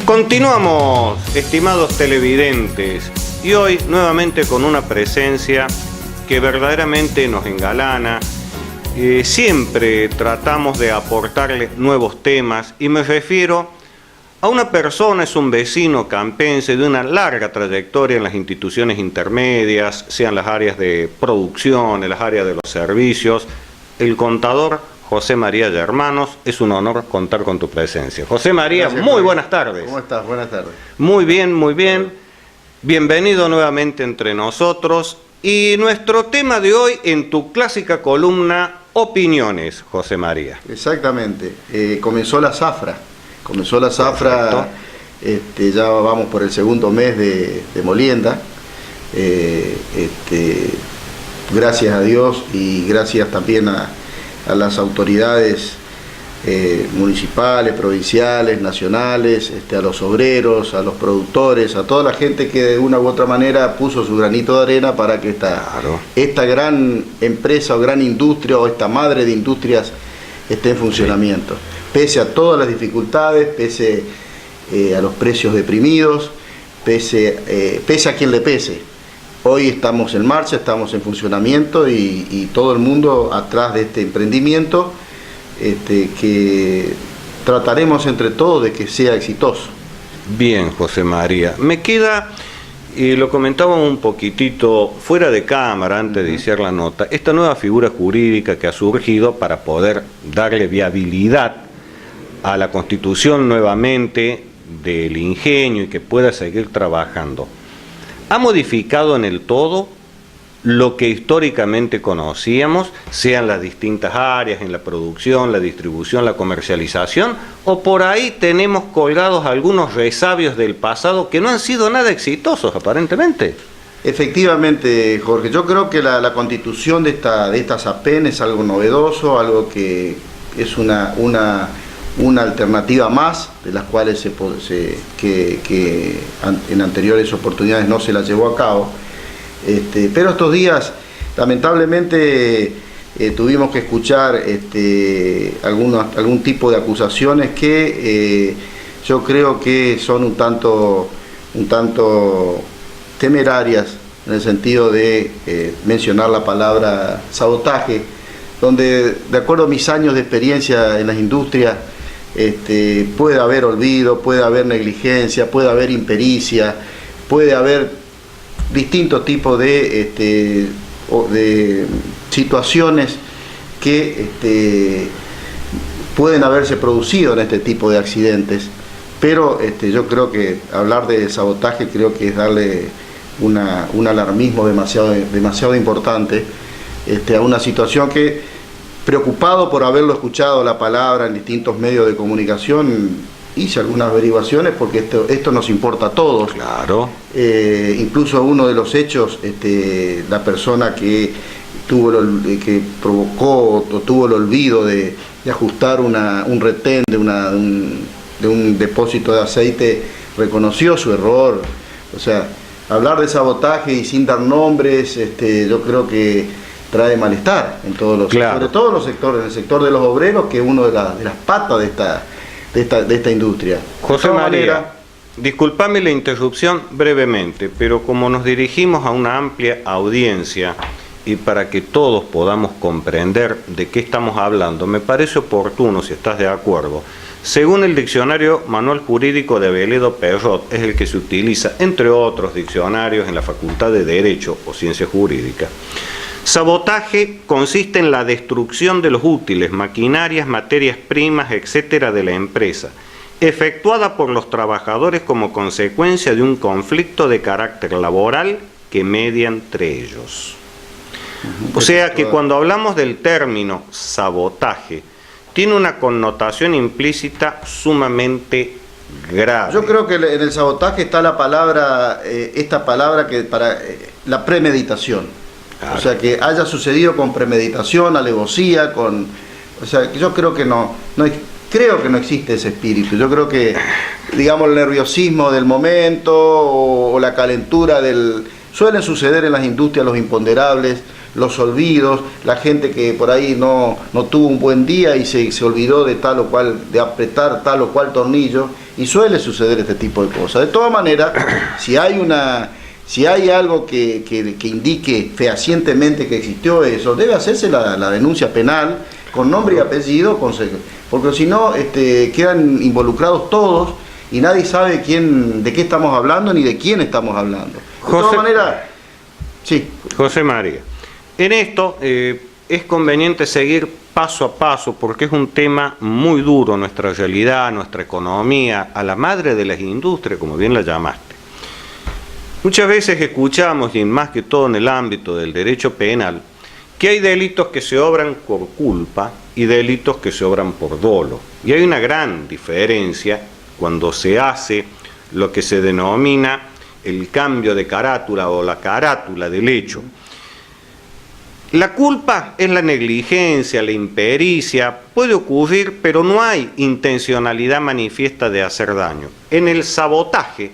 Continuamos, estimados televidentes, y hoy nuevamente con una presencia que verdaderamente nos engalana. Siempre tratamos de aportarle nuevos temas y me refiero a una persona, es un vecino campense de una larga trayectoria en las instituciones intermedias, sean las áreas de producción, en las áreas de los servicios, el contador José María Germanos. Es un honor contar con tu presencia. José María, gracias, muy buenas tardes. ¿Cómo estás? Buenas tardes. Muy bien, muy bien. Bienvenido nuevamente entre nosotros. Y nuestro tema de hoy en tu clásica columna, opiniones, José María. Exactamente. Comenzó la zafra. Ya vamos por el segundo mes de molienda. Gracias a Dios y gracias también a las autoridades municipales, provinciales, nacionales, a los obreros, a los productores, a toda la gente que de una u otra manera puso su granito de arena para que esta gran empresa o gran industria o esta madre de industrias esté en funcionamiento. Pese a todas las dificultades, pese a los precios deprimidos, pese a quien le pese. Hoy estamos en marcha, estamos en funcionamiento y todo el mundo atrás de este emprendimiento que trataremos entre todos de que sea exitoso. Bien, José María. Me queda, y lo comentábamos un poquitito fuera de cámara antes de iniciar la nota, esta nueva figura jurídica que ha surgido para poder darle viabilidad a la constitución nuevamente del ingenio y que pueda seguir trabajando. Ha modificado en el todo lo que históricamente conocíamos, sean las distintas áreas, en la producción, la distribución, la comercialización, o por ahí tenemos colgados algunos resabios del pasado que no han sido nada exitosos aparentemente. Efectivamente, Jorge, yo creo que la constitución de esta SAPEN es algo novedoso, algo que es una alternativa más, de las cuales en anteriores oportunidades no se la llevó a cabo. Pero estos días, lamentablemente, tuvimos que escuchar algún tipo de acusaciones que yo creo que son un tanto temerarias, en el sentido de mencionar la palabra sabotaje, donde, de acuerdo a mis años de experiencia en las industrias, puede haber olvido, puede haber negligencia, puede haber impericia, puede haber distintos tipos de situaciones que pueden haberse producido en este tipo de accidentes, pero yo creo que hablar de sabotaje creo que es darle un alarmismo demasiado importante a una situación que, preocupado por haberlo escuchado la palabra en distintos medios de comunicación, hice algunas averiguaciones porque esto nos importa a todos. Claro. Incluso uno de los hechos, la persona que provocó o tuvo el olvido de ajustar un retén de un depósito de aceite, reconoció su error. O sea, hablar de sabotaje y sin dar nombres, yo creo que trae malestar en todos los sectores, sobre todo en los sectores, en el sector de los obreros, que es uno de las patas de esta industria. José María, discúlpame la interrupción brevemente, pero como nos dirigimos a una amplia audiencia y para que todos podamos comprender de qué estamos hablando, me parece oportuno, si estás de acuerdo, según el diccionario Manual Jurídico de Aveledo Perrot, es el que se utiliza, entre otros diccionarios, en la Facultad de Derecho o Ciencia Jurídica. Sabotaje consiste en la destrucción de los útiles, maquinarias, materias primas, etcétera, de la empresa, efectuada por los trabajadores como consecuencia de un conflicto de carácter laboral que media entre ellos. O sea que cuando hablamos del término sabotaje, tiene una connotación implícita sumamente grave. Yo creo que en el sabotaje está la palabra, esta palabra que para la premeditación. Claro. O sea, que haya sucedido con premeditación, alevosía, o sea, yo creo que no existe ese espíritu. Yo creo que, digamos, el nerviosismo del momento o la calentura suelen suceder en las industrias los imponderables, los olvidos, la gente que por ahí no tuvo un buen día y se olvidó de tal o cual, de apretar tal o cual tornillo, y suele suceder este tipo de cosas. De todas maneras, si hay algo que indique fehacientemente que existió eso, debe hacerse la denuncia penal con nombre y apellido, porque si no quedan involucrados todos y nadie sabe de qué estamos hablando ni de quién estamos hablando. De todas maneras, sí. José María, en esto es conveniente seguir paso a paso porque es un tema muy duro, nuestra realidad, nuestra economía, a la madre de las industrias, como bien la llamaste. Muchas veces escuchamos, y más que todo en el ámbito del derecho penal, que hay delitos que se obran por culpa y delitos que se obran por dolo. Y hay una gran diferencia cuando se hace lo que se denomina el cambio de carátula o la carátula del hecho. La culpa es la negligencia, la impericia, puede ocurrir, pero no hay intencionalidad manifiesta de hacer daño. En el sabotaje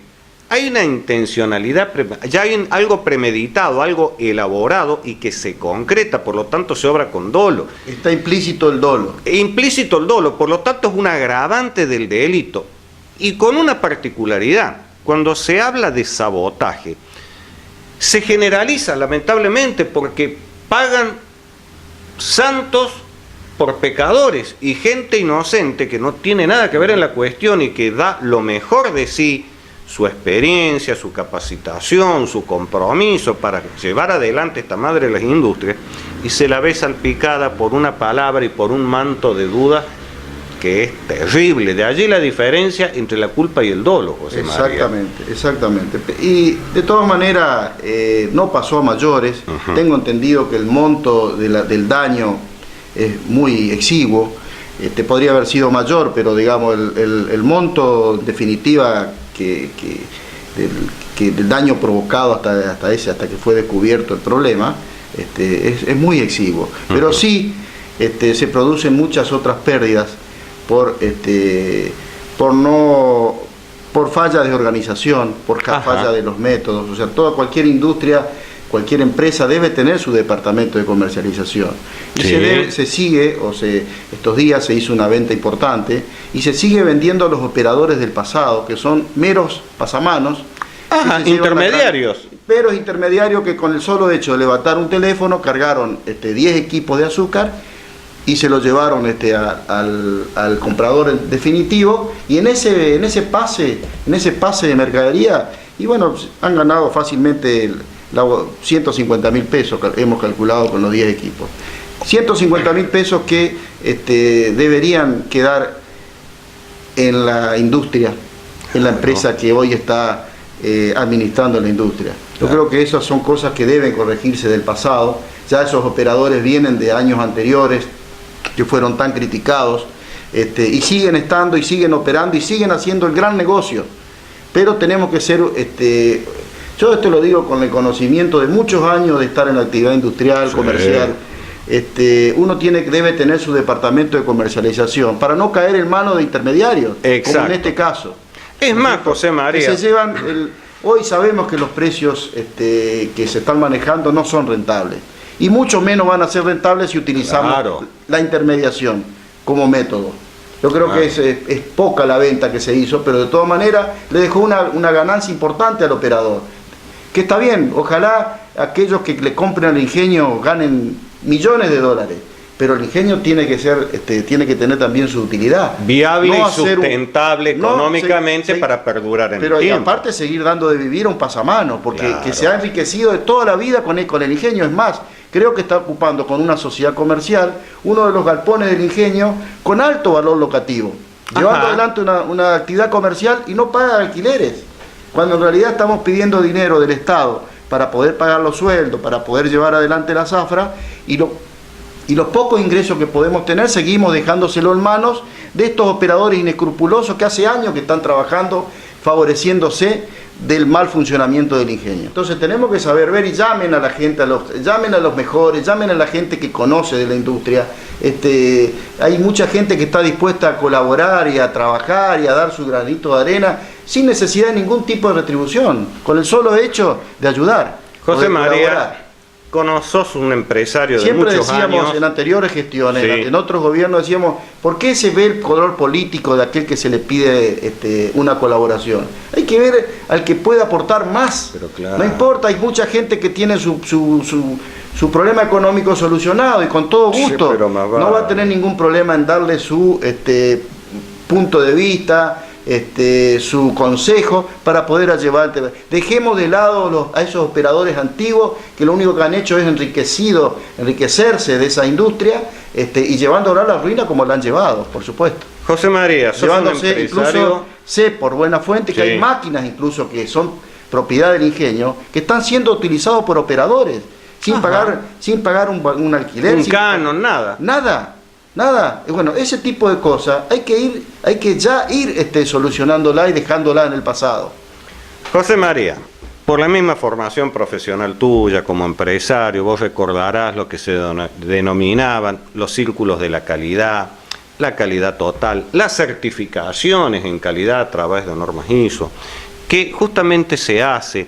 hay una intencionalidad, ya hay algo premeditado, algo elaborado y que se concreta, por lo tanto se obra con dolo. Está implícito el dolo. Implícito el dolo, por lo tanto es un agravante del delito. Y con una particularidad, cuando se habla de sabotaje, se generaliza lamentablemente porque pagan santos por pecadores y gente inocente que no tiene nada que ver en la cuestión y que da lo mejor de sí, su experiencia, su capacitación, su compromiso para llevar adelante esta madre de las industrias, y se la ve salpicada por una palabra y por un manto de duda que es terrible. De allí la diferencia entre la culpa y el dolo, José María. Exactamente. Y de todas maneras no pasó a mayores. Tengo entendido que el monto del daño es muy exiguo. Podría haber sido mayor, pero digamos el monto en definitiva del daño provocado hasta que fue descubierto el problema es muy exiguo. Pero sí se producen muchas otras pérdidas por falla de organización, por falla de los métodos. O sea, cualquier industria, cualquier empresa debe tener su departamento de comercialización. Y sí. Estos días se hizo una venta importante y se sigue vendiendo a los operadores del pasado, que son meros pasamanos. Intermediarios. Meros intermediarios que con el solo hecho de levantar un teléfono cargaron 10 equipos de azúcar y se lo llevaron al comprador definitivo, y en ese pase de mercadería, y bueno, han ganado fácilmente 150.000 pesos, hemos calculado con los 10 equipos. 150.000 pesos que deberían quedar en la industria, en la empresa que hoy está administrando la industria. Yo creo que esas son cosas que deben corregirse del pasado. Ya esos operadores vienen de años anteriores que fueron tan criticados, y siguen estando y siguen operando y siguen haciendo el gran negocio, pero tenemos que ser, yo esto lo digo con el conocimiento de muchos años de estar en la actividad industrial, comercial. Uno debe tener su departamento de comercialización para no caer en manos de intermediarios, como en este caso. Es más, José María, que se llevan hoy sabemos que los precios que se están manejando no son rentables, y mucho menos van a ser rentables si utilizamos la intermediación como método. Yo creo que es poca la venta que se hizo, pero de todas maneras le dejó una ganancia importante al operador. Que está bien, ojalá aquellos que le compren al ingenio ganen millones de dólares, pero el ingenio tiene que tener también su utilidad. Viable y sustentable económicamente para perdurar en el tiempo. Pero aparte seguir dando de vivir a un pasamano, porque que se ha enriquecido de toda la vida con el ingenio. Es más, creo que está ocupando con una sociedad comercial uno de los galpones del ingenio con alto valor locativo, llevando adelante una actividad comercial y no paga alquileres, cuando en realidad estamos pidiendo dinero del Estado para poder pagar los sueldos, para poder llevar adelante la zafra, y los pocos ingresos que podemos tener seguimos dejándoselo en manos de estos operadores inescrupulosos que hace años que están trabajando favoreciéndose del mal funcionamiento del ingenio. Entonces tenemos que saber ver, y llamen a la gente, llamen a los mejores, llamen a la gente que conoce de la industria. Hay mucha gente que está dispuesta a colaborar y a trabajar y a dar su granito de arena sin necesidad de ningún tipo de retribución, con el solo hecho de ayudar. José María, sos un empresario de Siempre muchos decíamos años. en anteriores gestiones, Sí. en otros gobiernos decíamos, ¿por qué se ve el color político de aquel que se le pide una colaboración? Hay que ver al que puede aportar más. Pero claro. No importa, hay mucha gente que tiene su problema económico solucionado y con todo Sí, gusto pero más vale. no va a tener ningún problema en darle su punto de vista, su consejo para poder llevar el tema. Dejemos de lado a esos operadores antiguos que lo único que han hecho es enriquecerse de esa industria y llevándola a la ruina como la han llevado, por supuesto. José María, sos un Llevándose, empresario. incluso sé por buena fuente que Sí. hay máquinas incluso que son propiedad del ingenio que están siendo utilizados por operadores sin Ajá. pagar un alquiler, Un sin canon, nada. Nada. Bueno, ese tipo de cosas hay que ir solucionándola y dejándola en el pasado. José María, por la misma formación profesional tuya como empresario, vos recordarás lo que se denominaban los círculos de la calidad total, las certificaciones en calidad a través de normas ISO, que justamente se hace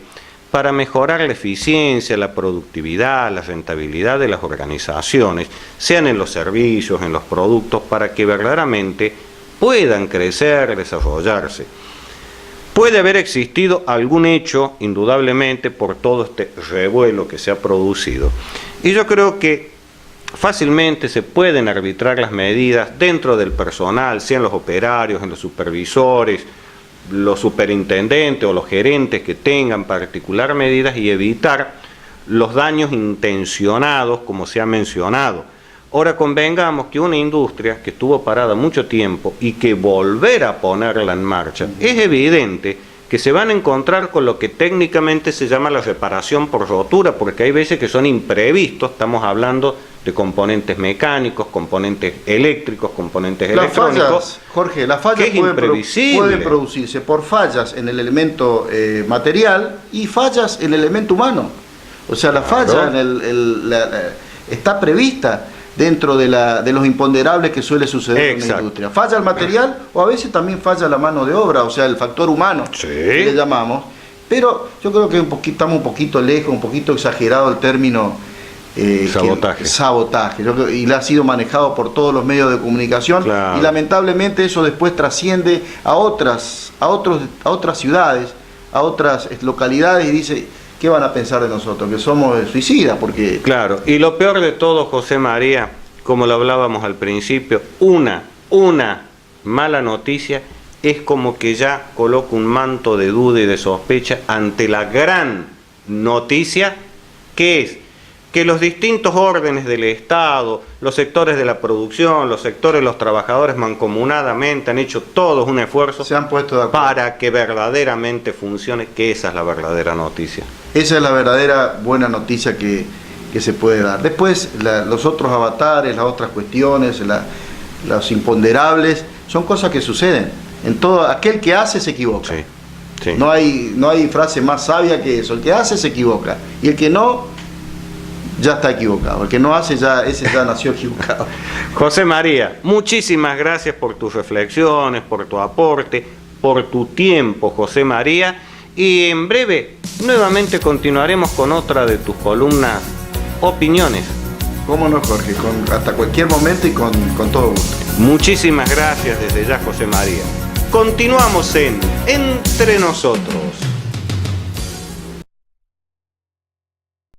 para mejorar la eficiencia, la productividad, la rentabilidad de las organizaciones, sean en los servicios, en los productos, para que verdaderamente puedan crecer, desarrollarse. Puede haber existido algún hecho, indudablemente, por todo este revuelo que se ha producido. Y yo creo que fácilmente se pueden arbitrar las medidas dentro del personal, sean los operarios, en los supervisores, los superintendentes o los gerentes que tengan particular medidas y evitar los daños intencionados, como se ha mencionado. Ahora convengamos que una industria que estuvo parada mucho tiempo y que volver a ponerla en marcha, es evidente que se van a encontrar con lo que técnicamente se llama la reparación por rotura, porque hay veces que son imprevistos, estamos hablando de componentes mecánicos, componentes eléctricos, componentes electrónicos. Fallas, Jorge, las fallas pueden producirse por fallas en el elemento material y fallas en el elemento humano. O sea, la falla está prevista dentro de los imponderables que suele suceder en la industria. Falla el material o a veces también falla la mano de obra, o sea, el factor humano, sí, que le llamamos. Pero yo creo que estamos un poquito lejos, un poquito exagerado el término sabotaje. Y ha sido manejado por todos los medios de comunicación, claro. Y lamentablemente eso después trasciende a otras ciudades, a otras localidades y dice, ¿qué van a pensar de nosotros? Que somos suicidas, porque... Claro, y lo peor de todo, José María, como lo hablábamos al principio, una mala noticia es como que ya coloca un manto de duda y de sospecha ante la gran noticia que es que los distintos órdenes del Estado, los sectores de la producción, los sectores de los trabajadores mancomunadamente han hecho todos un esfuerzo, se han puesto de acuerdo para que verdaderamente funcione, que esa es la verdadera noticia. Esa es la verdadera buena noticia que se puede dar. Después los otros avatares, las otras cuestiones, los imponderables, son cosas que suceden. En todo aquel que hace se equivoca. Sí, sí. No hay frase más sabia que eso. El que hace se equivoca. Y el que no, ya está equivocado. El que no hace, ese ya nació equivocado. José María, muchísimas gracias por tus reflexiones, por tu aporte, por tu tiempo, José María. Y en breve, nuevamente continuaremos con otra de tus columnas, Opiniones. ¿Cómo no, Jorge? Hasta cualquier momento y con todo gusto. Muchísimas gracias desde ya, José María. Continuamos en Entre Nosotros.